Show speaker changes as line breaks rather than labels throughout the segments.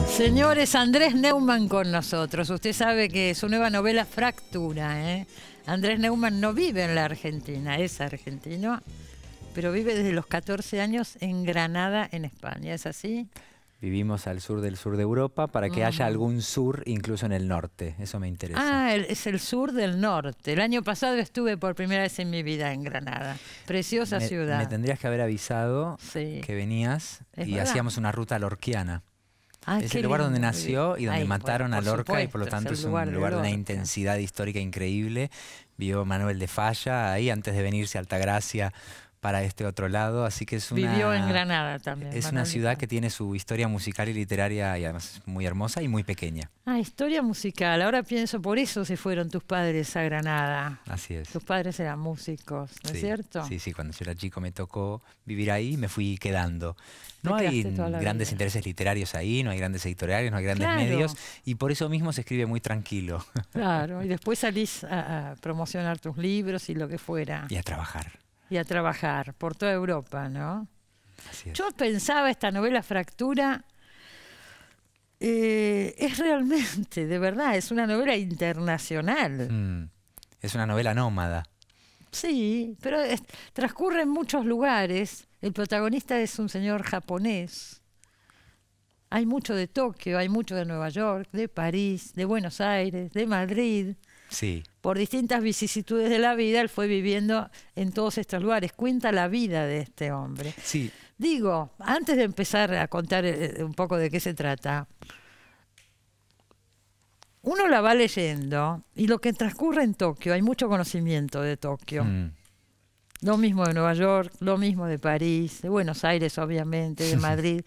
Señores, Andrés Neumann con nosotros. Usted sabe que su nueva novela Fractura, ¿eh? Andrés Neumann no vive en la Argentina, es argentino, pero vive desde los 14 años en Granada, en España. ¿Es así?
Vivimos al sur de Europa para que haya algún sur incluso en el norte. Eso me interesa.
Ah, es el sur del norte. El año pasado estuve por primera vez en mi vida en Granada. Preciosa ciudad.
Me tendrías que haber avisado que venías y hacíamos una ruta lorquiana.
Ah,
es el lugar donde nació y donde mataron a Lorca, y por lo tanto es un lugar de una intensidad histórica increíble. Vivió Manuel de Falla ahí antes de venirse a Altagracia para este otro lado, así que es una...
Vivió en Granada también.
Es una ciudad que tiene su historia musical y literaria y además es muy hermosa y muy pequeña.
Ah, historia musical. Ahora pienso, por eso se fueron tus padres a Granada.
Así es.
Tus padres eran músicos, ¿no es cierto?
Sí, sí, cuando yo era chico me tocó vivir ahí y me fui quedando. No hay grandes intereses literarios ahí, no hay grandes editoriales, no hay grandes medios, y por eso mismo se escribe muy tranquilo.
Claro, y después salís a promocionar tus libros y lo que fuera.
Y a trabajar.
Y a trabajar por toda Europa, ¿no?
Así es.
Yo pensaba, esta novela Fractura es realmente, de verdad, es una novela internacional.
Es una novela nómada.
Sí, pero transcurre en muchos lugares. El protagonista es un señor japonés. Hay mucho de Tokio, hay mucho de Nueva York, de París, de Buenos Aires, de Madrid.
Sí.
Por distintas vicisitudes de la vida, él fue viviendo en todos estos lugares. Cuenta la vida de este hombre.
Sí.
Digo, antes de empezar a contar un poco de qué se trata, uno la va leyendo y lo que transcurre en Tokio, hay mucho conocimiento de Tokio. Lo mismo de Nueva York, lo mismo de París, de Buenos Aires, obviamente, de Madrid.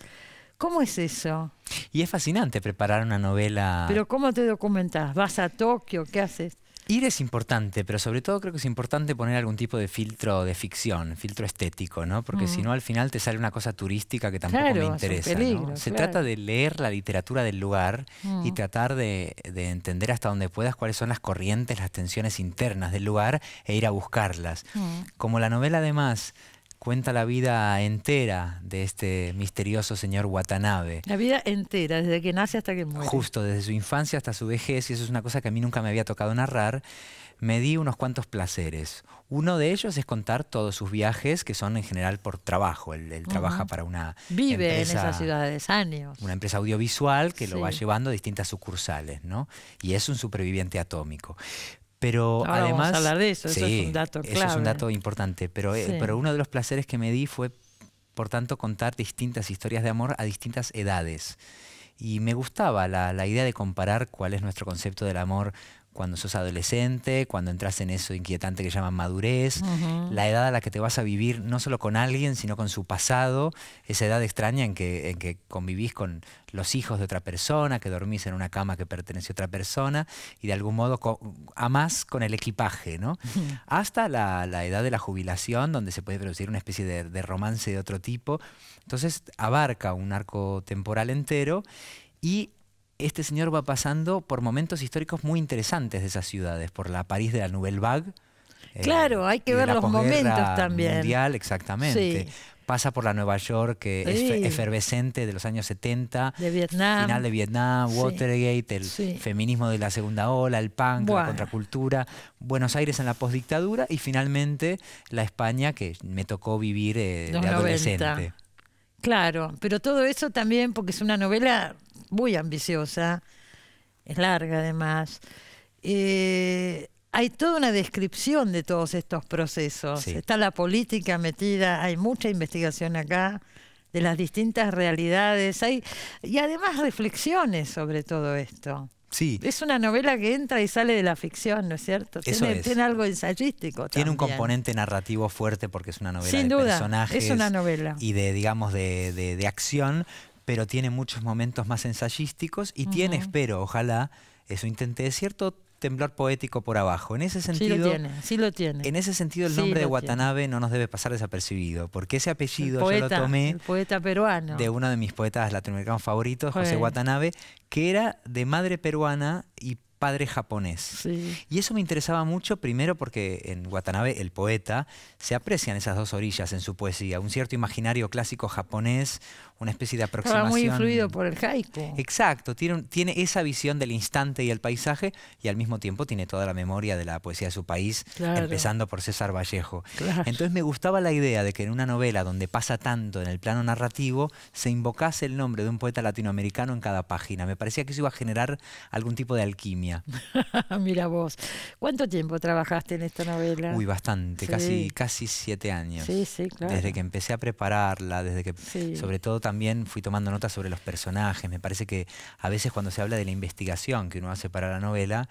¿Cómo es eso?
Y es fascinante preparar una novela.
¿Pero cómo te documentás? ¿Vas a Tokio? ¿Qué haces?
Ir es importante, pero sobre todo creo que es importante poner algún tipo de filtro de ficción, filtro estético, ¿no? Porque si no, al final te sale una cosa turística que tampoco me interesa.
Es un peligro,
¿no? Se trata de leer la literatura del lugar y tratar de entender hasta donde puedas cuáles son las corrientes, las tensiones internas del lugar e ir a buscarlas. Como la novela además cuenta la vida entera de este misterioso señor Watanabe.
La vida entera, desde que nace hasta que muere.
Justo, desde su infancia hasta su vejez, y eso es una cosa que a mí nunca me había tocado narrar. Me di unos cuantos placeres. Uno de ellos es contar todos sus viajes, que son en general por trabajo. Él trabaja para una
Vive
empresa,
en esas ciudades años.
Una empresa audiovisual que lo va llevando a distintas sucursales, ¿no? Y es un superviviente atómico. Pero
ahora
además,
vamos a hablar de eso, eso es un dato clave.
Eso es un dato importante, pero uno de los placeres que me di fue, por tanto, contar distintas historias de amor a distintas edades. Y me gustaba la idea de comparar cuál es nuestro concepto del amor cuando sos adolescente, cuando entras en eso inquietante que llaman madurez, la edad a la que te vas a vivir no solo con alguien, sino con su pasado, esa edad extraña en que convivís con los hijos de otra persona, que dormís en una cama que pertenece a otra persona y de algún modo amás con el equipaje, ¿no? Hasta la edad de la jubilación, donde se puede producir una especie de romance de otro tipo. Entonces abarca un arco temporal entero y este señor va pasando por momentos históricos muy interesantes de esas ciudades, por la París de la Nouvelle Vague.
Claro, hay que ver los momentos también.
Mundial, exactamente.
Sí.
Pasa por la Nueva York efervescente de los años 70.
De Vietnam.
Final de Vietnam, Watergate, el feminismo de la segunda ola, el punk, la contracultura. Buenos Aires en la postdictadura y finalmente la España que me tocó vivir de adolescente.
90. Claro, pero todo eso también porque es una novela muy ambiciosa, es larga además. Hay toda una descripción de todos estos procesos. Está la política metida, hay mucha investigación acá de las distintas realidades, y además reflexiones sobre todo esto.
Sí.
Es una novela que entra y sale de la ficción, ¿no es cierto? Tiene algo ensayístico.
Tiene un componente narrativo fuerte porque es una novela
Sin
de
duda,
personajes
es una novela.
Y de acción, pero tiene muchos momentos más ensayísticos y tiene, espero, ojalá, eso intenté, cierto temblor poético por abajo. En ese sentido,
sí lo tiene.
En ese sentido, el nombre de Watanabe no nos debe pasar desapercibido, porque ese apellido yo lo tomé
el poeta peruano
de uno de mis poetas latinoamericanos favoritos, José Watanabe, que era de madre peruana y padre japonés.
Sí.
Y eso me interesaba mucho, primero porque en Watanabe, el poeta, se aprecian esas dos orillas en su poesía. Un cierto imaginario clásico japonés, una especie de aproximación.
Estaba muy influido por el haiku.
Exacto, tiene esa visión del instante y el paisaje, y al mismo tiempo tiene toda la memoria de la poesía de su país,
Claro.
empezando por César Vallejo.
Claro.
Entonces me gustaba la idea de que en una novela donde pasa tanto en el plano narrativo, se invocase el nombre de un poeta latinoamericano en cada página. Me parecía que eso iba a generar algún tipo de alquimia.
Mira vos. ¿Cuánto tiempo trabajaste en esta novela?
Uy, bastante,
Sí.
casi 7 años.
Sí, sí, claro.
Desde que empecé a prepararla, desde que
Sí.
sobre todo también fui tomando notas sobre los personajes. Me parece que a veces cuando se habla de la investigación que uno hace para la novela,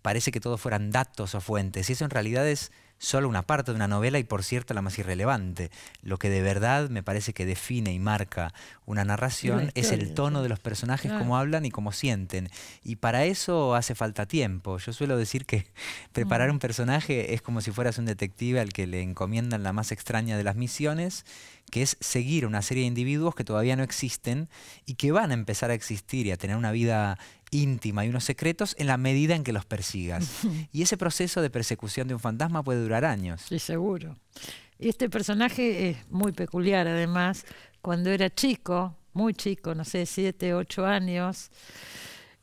parece que todos fueran datos o fuentes. Y eso en realidad es solo una parte de una novela y, por cierto, la más irrelevante. Lo que de verdad me parece que define y marca una narración es el tono de los personajes,
Claro.
cómo hablan y cómo sienten. Y para eso hace falta tiempo. Yo suelo decir que preparar un personaje es como si fueras un detective al que le encomiendan la más extraña de las misiones, que es seguir una serie de individuos que todavía no existen y que van a empezar a existir y a tener una vida íntima y unos secretos en la medida en que los persigas. Y ese proceso de persecución de un fantasma puede durar años.
Sí, seguro. Este personaje es muy peculiar, además. Cuando era chico, muy chico, no sé, 7, 8 años,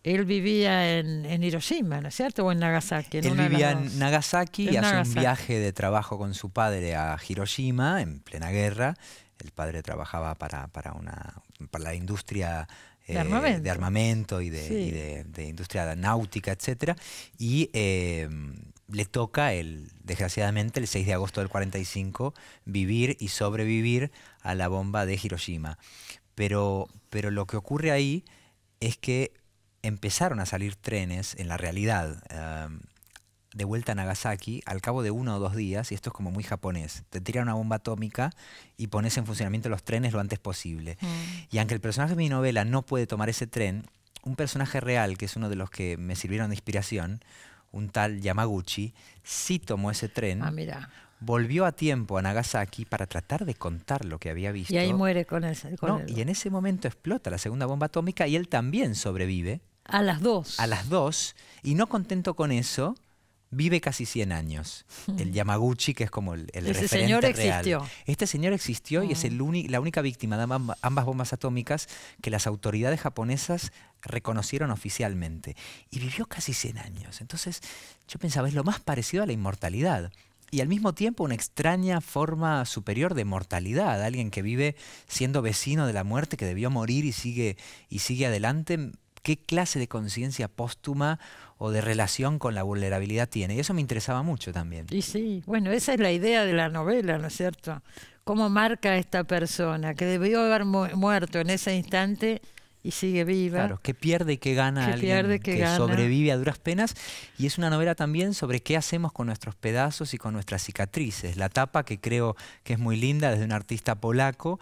él vivía en Hiroshima, ¿no es cierto? O en Nagasaki.
Él
una de las
vivía
dos.
en Nagasaki y
En
hace un
Nagasaki.
viaje de trabajo con su padre a Hiroshima en plena guerra. El padre trabajaba para la industria de armamento y de,
Sí.
de industria náutica, etcétera. Y le toca, desgraciadamente, el 6 de agosto del 45, vivir y sobrevivir a la bomba de Hiroshima. Pero lo que ocurre ahí es que empezaron a salir trenes, en la realidad, de vuelta a Nagasaki al cabo de 1 o 2 días, y esto es como muy japonés. Te tiran una bomba atómica y pones en funcionamiento los trenes lo antes posible. Y aunque el personaje de mi novela no puede tomar ese tren, un personaje real, que es uno de los que me sirvieron de inspiración, un tal Yamaguchi, sí tomó ese tren,
Mira.
volvió a tiempo a Nagasaki para tratar de contar lo que había visto.
Y ahí muere con ese.
Y en ese momento explota la segunda bomba atómica y él también sobrevive.
A las 2.
A las 2, y no contento con eso, vive casi 100 años. El Yamaguchi, que es como el
Ese
referente
señor
real.
existió.
Este señor existió y es la única víctima de ambas bombas atómicas que las autoridades japonesas reconocieron oficialmente. Y vivió casi 100 años. Entonces yo pensaba, es lo más parecido a la inmortalidad. Y al mismo tiempo una extraña forma superior de mortalidad. Alguien que vive siendo vecino de la muerte, que debió morir y sigue adelante. ¿Qué clase de conciencia póstuma o de relación con la vulnerabilidad tiene? Y eso me interesaba mucho también.
Y sí, bueno, esa es la idea de la novela, ¿no es cierto? Cómo marca a esta persona, que debió haber muerto en ese instante y sigue viva.
Claro, que pierde y que gana alguien que sobrevive a duras penas. Y es una novela también sobre qué hacemos con nuestros pedazos y con nuestras cicatrices. La tapa, que creo que es muy linda, desde un artista polaco,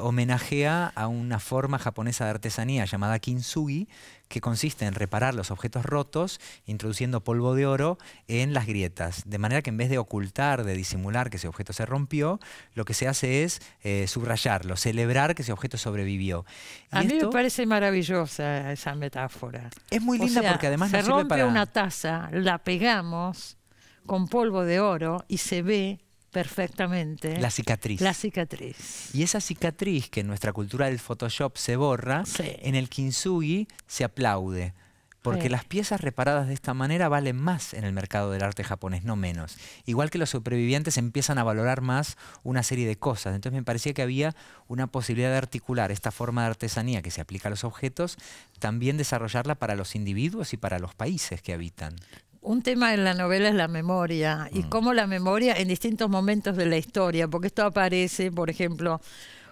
homenajea a una forma japonesa de artesanía llamada kintsugi, que consiste en reparar los objetos rotos introduciendo polvo de oro en las grietas. De manera que en vez de ocultar, de disimular que ese objeto se rompió, lo que se hace es subrayarlo, celebrar que ese objeto sobrevivió.
A mí me parece maravillosa esa metáfora.
Es muy linda, porque además nos sirve para...
Se rompe una taza, la pegamos con polvo de oro y se ve perfectamente
la cicatriz.
La cicatriz.
Y esa cicatriz, que en nuestra cultura del Photoshop se borra, en el kintsugi se aplaude. Porque las piezas reparadas de esta manera valen más en el mercado del arte japonés, no menos. Igual que los supervivientes empiezan a valorar más una serie de cosas. Entonces me parecía que había una posibilidad de articular esta forma de artesanía que se aplica a los objetos, también desarrollarla para los individuos y para los países que habitan.
Un tema en la novela es la memoria, y cómo la memoria en distintos momentos de la historia, porque esto aparece, por ejemplo,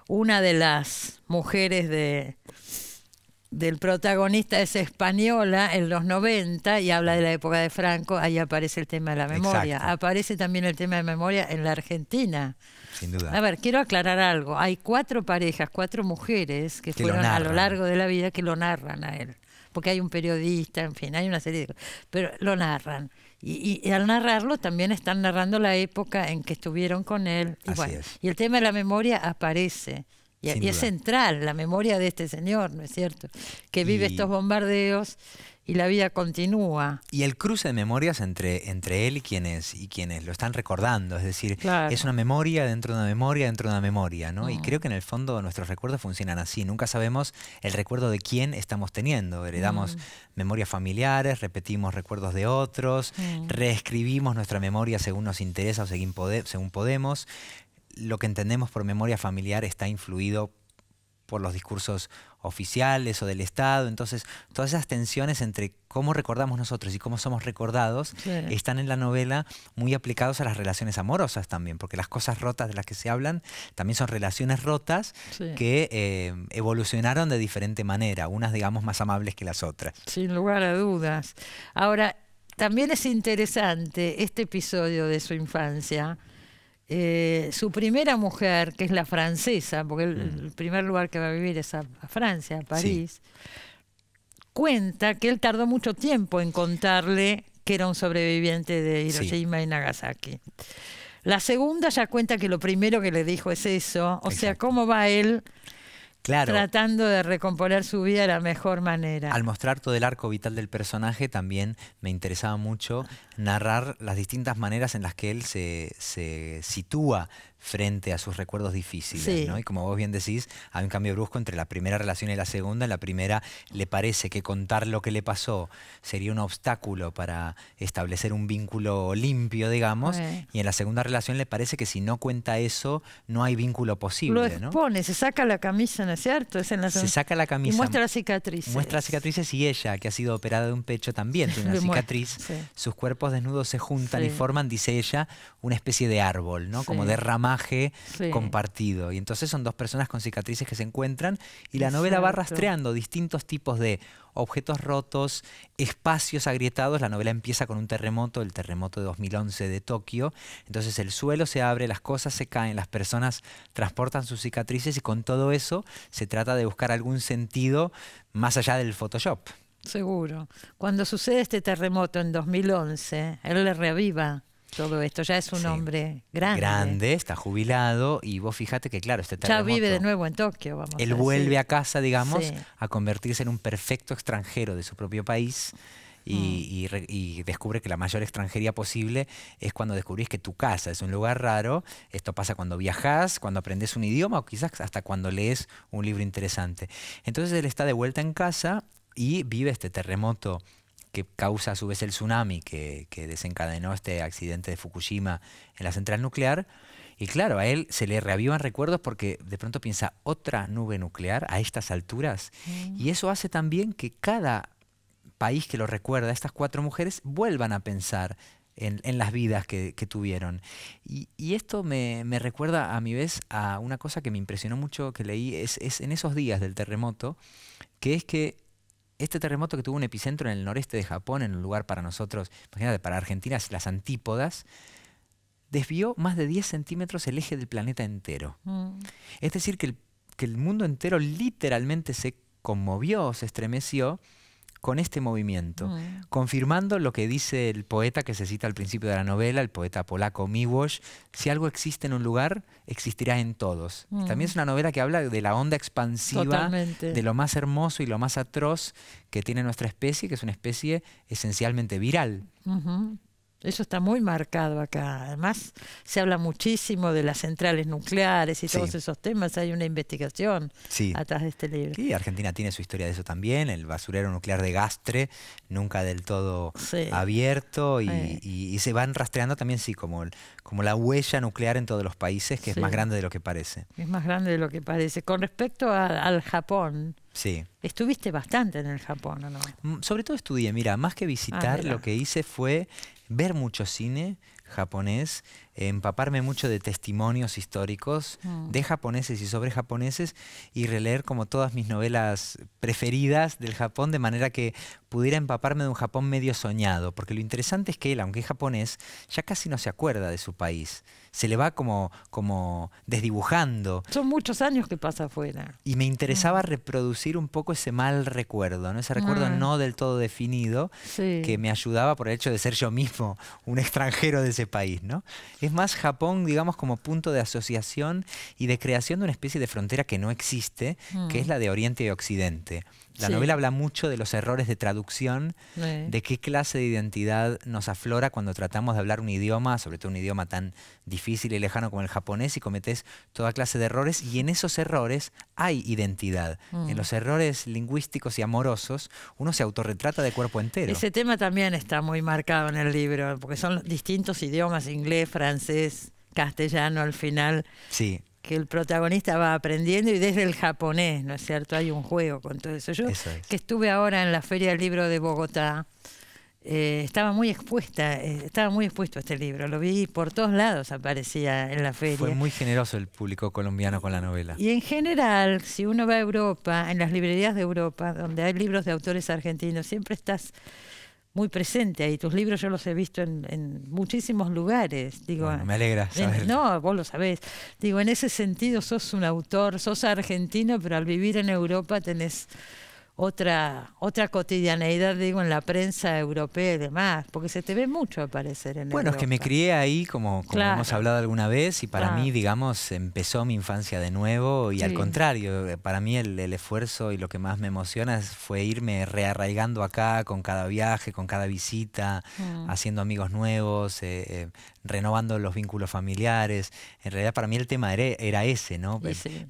una de las mujeres del protagonista es española en los 90 y habla de la época de Franco, ahí aparece el tema de la memoria.
Exacto.
Aparece también el tema de memoria en la Argentina.
Sin duda.
A ver, quiero aclarar algo. Hay 4 parejas, 4 mujeres que fueron a lo largo de la vida que lo narran a él. Porque hay un periodista, en fin, hay una serie de cosas, pero lo narran. Y al narrarlo también están narrando la época en que estuvieron con él. Y,
Así es.
y el tema de la memoria aparece. Y es central la memoria de este señor, ¿no es cierto? Que vive estos bombardeos y la vida continúa.
Y el cruce de memorias entre él y quienes lo están recordando. Es decir, es una memoria dentro de una memoria dentro de una memoria, ¿no? Y creo que en el fondo nuestros recuerdos funcionan así. Nunca sabemos el recuerdo de quién estamos teniendo. Heredamos memorias familiares, repetimos recuerdos de otros, reescribimos nuestra memoria según nos interesa o según podemos. Lo que entendemos por memoria familiar está influido por los discursos oficiales o del Estado. Entonces, todas esas tensiones entre cómo recordamos nosotros y cómo somos recordados están en la novela muy aplicados a las relaciones amorosas también, porque las cosas rotas de las que se hablan también son relaciones rotas que evolucionaron de diferente manera, unas, digamos, más amables que las otras.
Sin lugar a dudas. Ahora, también es interesante este episodio de su infancia. Su primera mujer, que es la francesa, porque el primer lugar que va a vivir es a Francia, a París, cuenta que él tardó mucho tiempo en contarle que era un sobreviviente de Hiroshima y Nagasaki. La segunda ya cuenta que lo primero que le dijo es eso, o sea, cómo va él tratando de recomponer su vida de la mejor manera.
Al mostrar todo el arco vital del personaje, también me interesaba mucho narrar las distintas maneras en las que él se sitúa frente a sus recuerdos difíciles, ¿no? Y como vos bien decís, hay un cambio brusco entre la primera relación y la segunda. En la primera le parece que contar lo que le pasó sería un obstáculo para establecer un vínculo limpio, digamos, y en la segunda relación le parece que si no cuenta eso, no hay vínculo posible.
Lo expone, se saca la camisa, ¿no es cierto?
Se saca la camisa.
Y muestra las cicatrices.
Muestra las cicatrices y ella, que ha sido operada de un pecho, también tiene una cicatriz. Sus cuerpos desnudos se juntan y forman, dice ella, una especie de árbol, ¿no? Como de ramaje compartido. Y entonces son dos personas con cicatrices que se encuentran y la novela va rastreando distintos tipos de objetos rotos, espacios agrietados. La novela empieza con un terremoto, el terremoto de 2011 de Tokio. Entonces el suelo se abre, las cosas se caen, las personas transportan sus cicatrices y con todo eso se trata de buscar algún sentido más allá del Photoshop.
Seguro. Cuando sucede este terremoto en 2011, él le reaviva todo esto. Ya es un hombre grande.
Grande, está jubilado y vos fíjate que, claro, este terremoto...
Ya vive de nuevo en Tokio, vamos a decir.
Él vuelve a casa, digamos, a convertirse en un perfecto extranjero de su propio país y descubre que la mayor extranjería posible es cuando descubrís que tu casa es un lugar raro. Esto pasa cuando viajás, cuando aprendes un idioma o quizás hasta cuando lees un libro interesante. Entonces él está de vuelta en casa y vive este terremoto que causa a su vez el tsunami que desencadenó este accidente de Fukushima en la central nuclear. Y claro, a él se le reavivan recuerdos porque de pronto piensa otra nube nuclear a estas alturas. Y eso hace también que cada país que lo recuerda, estas 4 mujeres, vuelvan a pensar en las vidas que tuvieron. Y esto me recuerda a mi vez a una cosa que me impresionó mucho que leí es en esos días del terremoto, que es que este terremoto que tuvo un epicentro en el noreste de Japón, en un lugar para nosotros, imagínate, para Argentina, las antípodas, desvió más de 10 centímetros el eje del planeta entero. Es decir, que el mundo entero literalmente se conmovió, se estremeció con este movimiento, confirmando lo que dice el poeta que se cita al principio de la novela, el poeta polaco Miłosz: si algo existe en un lugar, existirá en todos. También es una novela que habla de la onda expansiva, de lo más hermoso y lo más atroz que tiene nuestra especie, que es una especie esencialmente viral.
Eso está muy marcado acá. Además, se habla muchísimo de las centrales nucleares y todos esos temas. Hay una investigación atrás de este libro.
Sí, Argentina tiene su historia de eso también. El basurero nuclear de Gastre, nunca del todo abierto. Y se van rastreando también, como la huella nuclear en todos los países, que es más grande de lo que parece.
Es más grande de lo que parece. Con respecto al Japón, estuviste bastante en el Japón, ¿o no?
Sobre todo estudié. Mira, más que visitar, lo que hice fue ver mucho cine japonés, empaparme mucho de testimonios históricos de japoneses y sobre japoneses y releer como todas mis novelas preferidas del Japón, de manera que pudiera empaparme de un Japón medio soñado, porque lo interesante es que él, aunque es japonés, ya casi no se acuerda de su país. Se le va como desdibujando.
Son muchos años que pasa afuera.
Y me interesaba reproducir un poco ese mal recuerdo, ¿no? Ese recuerdo no del todo definido, que me ayudaba por el hecho de ser yo mismo un extranjero de ese país, ¿no? Es más, Japón, digamos, como punto de asociación y de creación de una especie de frontera que no existe, que es la de Oriente y Occidente. La novela habla mucho de los errores de traducción, de qué clase de identidad nos aflora cuando tratamos de hablar un idioma, sobre todo un idioma tan difícil y lejano como el japonés, y cometés toda clase de errores, y en esos errores hay identidad. En los errores lingüísticos y amorosos uno se autorretrata de cuerpo entero.
Ese tema también está muy marcado en el libro, porque son distintos idiomas, inglés, francés, castellano al final.
Sí.
Que el protagonista va aprendiendo, y desde el japonés, ¿no es cierto? Hay un juego con todo eso. Yo, que estuve ahora en la Feria del Libro de Bogotá, estaba muy expuesto a este libro. Lo vi por todos lados, aparecía en la feria.
Fue muy generoso el público colombiano con la novela.
Y en general, si uno va a Europa, en las librerías de Europa, donde hay libros de autores argentinos, siempre estás muy presente ahí. Tus libros yo los he visto en muchísimos lugares. Digo,
bueno, me alegra saberlo.
No, vos lo sabés. Digo, en ese sentido sos un autor, sos argentino, pero al vivir en Europa tenés otra cotidianeidad, digo, en la prensa europea y demás, porque se te ve mucho aparecer en Europa.
Bueno, es que me crié ahí, como hemos hablado alguna vez, y para mí, digamos, empezó mi infancia de nuevo, y al contrario, para mí el esfuerzo y lo que más me emociona fue irme rearraigando acá con cada viaje, con cada visita, haciendo amigos nuevos, renovando los vínculos familiares. En realidad para mí el tema era ese, ¿no?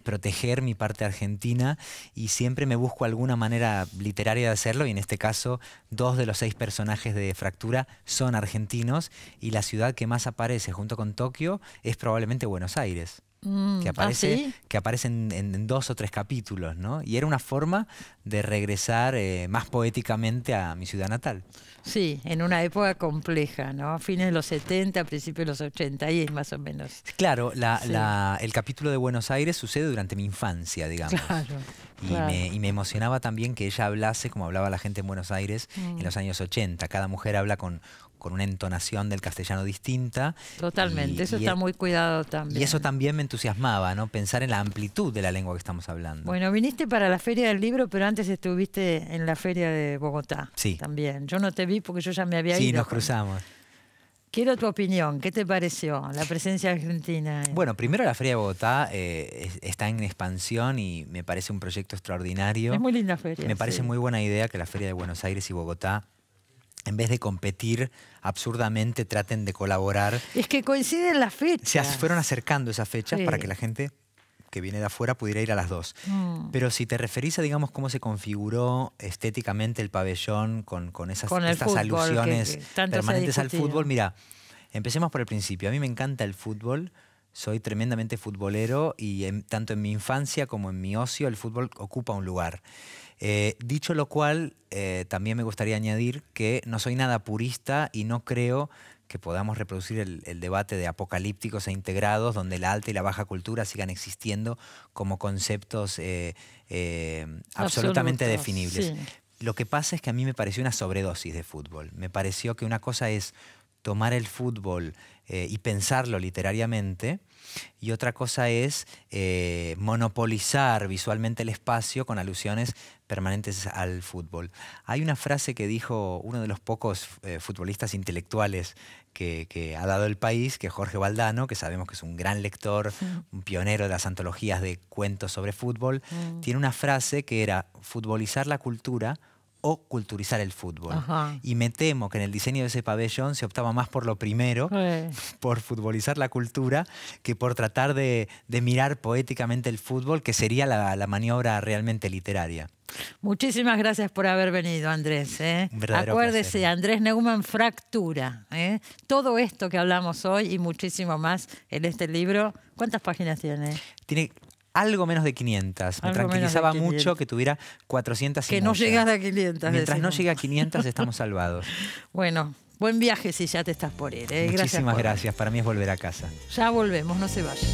Proteger mi parte argentina, y siempre me busco alguna manera literaria de hacerlo, y en este caso 2 de los 6 personajes de Fractura son argentinos, y la ciudad que más aparece junto con Tokio es probablemente Buenos Aires. Que aparece en 2 o 3 capítulos, ¿no? Y era una forma de regresar más poéticamente a mi ciudad natal.
Sí, en una época compleja, ¿no? A fines de los 70, principios de los 80, ahí es más o menos.
Claro, el capítulo de Buenos Aires sucede durante mi infancia, digamos. Y me emocionaba también que ella hablase como hablaba la gente en Buenos Aires en los años 80. Cada mujer habla con una entonación del castellano distinta.
Totalmente, eso está muy cuidado también.
Y eso también me entusiasmaba, ¿no? Pensar en la amplitud de la lengua que estamos hablando.
Bueno, viniste para la Feria del Libro, pero antes estuviste en la Feria de Bogotá.
Sí.
También. Yo no te vi porque yo ya me había ido.
Sí, nos cruzamos.
Quiero tu opinión. ¿Qué te pareció la presencia argentina?
Bueno, primero la Feria de Bogotá está en expansión y me parece un proyecto extraordinario.
Es muy linda feria.
Me parece muy buena idea que la Feria de Buenos Aires y Bogotá, en vez de competir absurdamente, traten de colaborar.
Es que coinciden las fechas.
Se fueron acercando esas fechas para que la gente que viene de afuera pudiera ir a las 2. Pero si te referís a, digamos, cómo se configuró estéticamente el pabellón con estas fútbol, alusiones permanentes al fútbol, mira, empecemos por el principio. A mí me encanta el fútbol, soy tremendamente futbolero, y tanto en mi infancia como en mi ocio el fútbol ocupa un lugar. Dicho lo cual, también me gustaría añadir que no soy nada purista y no creo que podamos reproducir el debate de apocalípticos e integrados, donde la alta y la baja cultura sigan existiendo como conceptos absolutamente definibles. Sí. Lo que pasa es que a mí me pareció una sobredosis de fútbol. Me pareció que una cosa es tomar el fútbol y pensarlo literariamente, y otra cosa es monopolizar visualmente el espacio con alusiones permanentes al fútbol. Hay una frase que dijo uno de los pocos futbolistas intelectuales que ha dado el país, que es Jorge Valdano, que sabemos que es un gran lector, un pionero de las antologías de cuentos sobre fútbol. Tiene una frase que era: futbolizar la cultura o culturizar el fútbol. Y me temo que en el diseño de ese pabellón se optaba más por lo primero, por futbolizar la cultura, que por tratar de mirar poéticamente el fútbol, que sería la maniobra realmente literaria.
Muchísimas gracias por haber venido, Andrés. Acuérdese, placer. Andrés Neumann, Fractura. Todo esto que hablamos hoy y muchísimo más en este libro. ¿Cuántas páginas tiene?
Tiene algo menos de 500. Me tranquilizaba mucho que tuviera 400 y
que no llegas a 500.
Mientras no llegue a 500 estamos salvados.
Bueno, buen viaje si ya te estás por ir.
Muchísimas gracias. Para mí es volver a casa.
Ya volvemos, no se vaya.